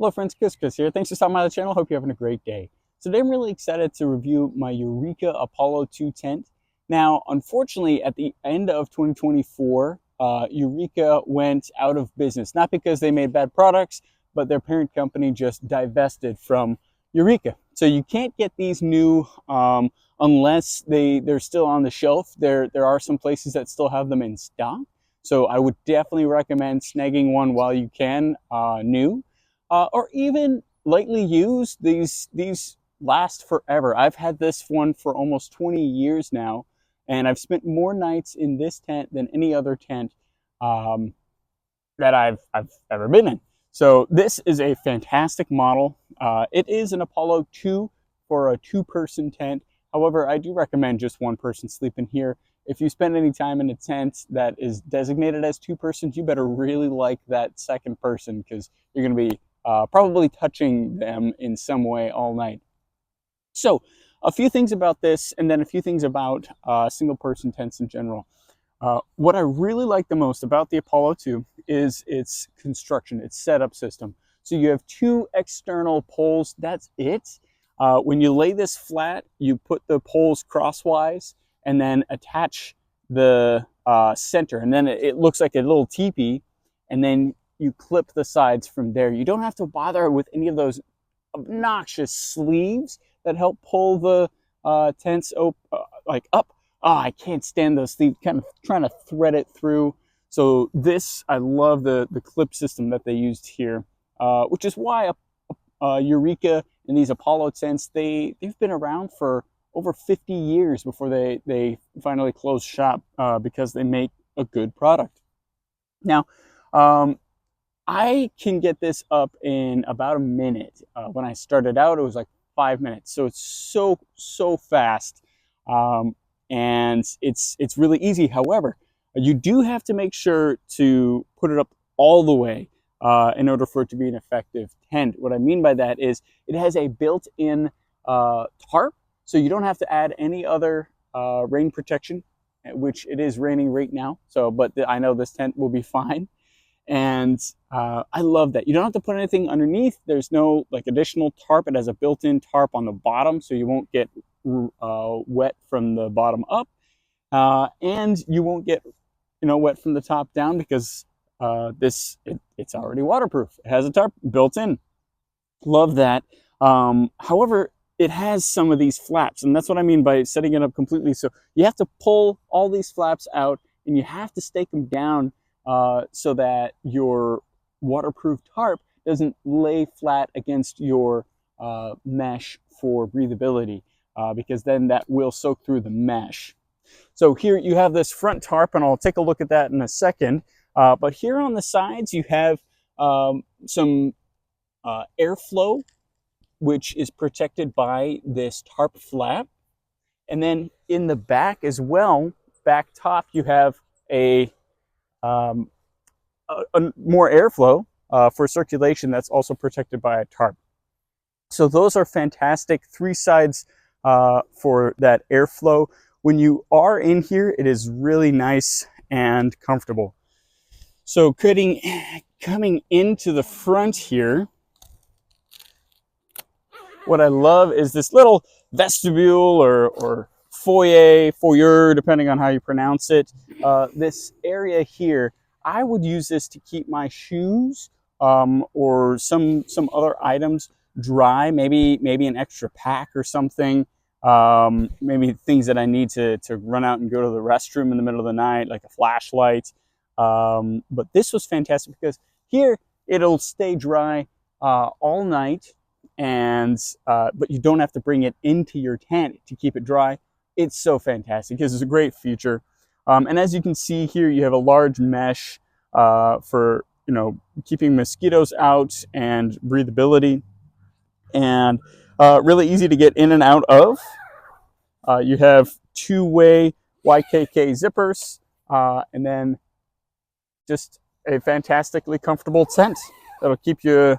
Hello friends, Chris here. Thanks for stopping by the channel. Hope you're having a great day. Today I'm really excited to review my Eureka Apollo 2 tent. Now, unfortunately, at the end of 2024, Eureka went out of business. Not because they made bad products, but their parent company just divested from Eureka. So you can't get these new unless they're still on the shelf. There are some places that still have them in stock. So I would definitely recommend snagging one while you can, new. Or even lightly used. These last forever. I've had this one for almost 20 years now, and I've spent more nights in this tent than any other tent that I've ever been in. So this is a fantastic model. It is an Apollo 2 for a two-person tent. However, I do recommend just one person sleeping here. If you spend any time in a tent that is designated as two persons, you better really like that second person, because you're going to be probably touching them in some way all night. So a few things about this, and then a few things about single person tents in general. What I really like the most about the Apollo 2 is its construction, its setup system. So you have two external poles, that's it. When you lay this flat, you put the poles crosswise and then attach the center, and then it looks like a little teepee, and then you clip the sides from there. You don't have to bother with any of those obnoxious sleeves that help pull the tents up. I can't stand those sleeves, kind of trying to thread it through. So this, I love the clip system that they used here, which is why Eureka and these Apollo tents, they've been around for over 50 years before they finally closed shop, because they make a good product. Now, I can get this up in about a minute. When I started out, it was like 5 minutes. So it's so fast, and it's really easy. However, you do have to make sure to put it up all the way in order for it to be an effective tent. What I mean by that is it has a built-in tarp, so you don't have to add any other rain protection, which it is raining right now. So, but I know this tent will be fine. And I love that. You don't have to put anything underneath. There's no additional tarp. It has a built-in tarp on the bottom, so you won't get wet from the bottom up, and you won't get wet from the top down, because it's already waterproof. It has a tarp built in. Love that. However, it has some of these flaps, and that's what I mean by setting it up completely. So you have to pull all these flaps out, and you have to stake them down so that your waterproof tarp doesn't lay flat against your mesh for breathability, because then that will soak through the mesh. So here you have this front tarp, and I'll take a look at that in a second. But here on the sides, you have some airflow, which is protected by this tarp flap. And then in the back as well, back top, you have a more airflow for circulation that's also protected by a tarp. So those are fantastic. Three sides for that airflow. When you are in here, it is really nice and comfortable. So coming into the front here, what I love is this little vestibule or foyer, depending on how you pronounce it. This area here, I would use this to keep my shoes or some other items dry, maybe an extra pack or something, maybe things that I need to run out and go to the restroom in the middle of the night, like a flashlight. But this was fantastic because here it'll stay dry all night, and but you don't have to bring it into your tent to keep it dry. It's so fantastic because it's a great feature. And as you can see here, you have a large mesh for keeping mosquitoes out and breathability, and really easy to get in and out of. You have two-way YKK zippers, and then just a fantastically comfortable tent that'll keep you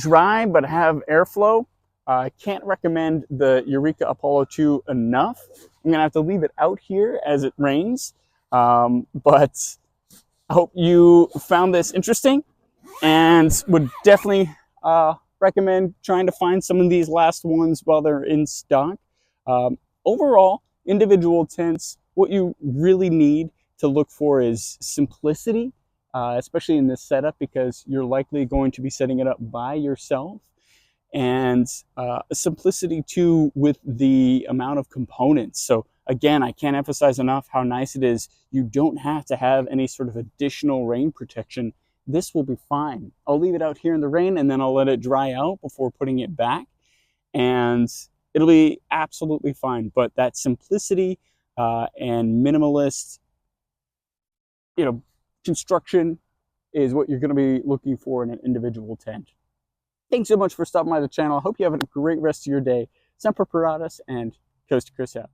dry but have airflow. I can't recommend the Eureka Apollo 2 enough. I'm gonna have to leave it out here as it rains, but I hope you found this interesting and would definitely recommend trying to find some of these last ones while they're in stock. Overall, individual tents, what you really need to look for is simplicity, especially in this setup, because you're likely going to be setting it up by yourself. And simplicity too with the amount of components. So again, I can't emphasize enough how nice it is. You don't have to have any sort of additional rain protection. This will be fine. I'll leave it out here in the rain and then I'll let it dry out before putting it back, and it'll be absolutely fine. But that simplicity and minimalist, construction is what you're going to be looking for in an individual tent. Thanks so much for stopping by the channel. I hope you have a great rest of your day. Semper Paratus and Coast to Chris out.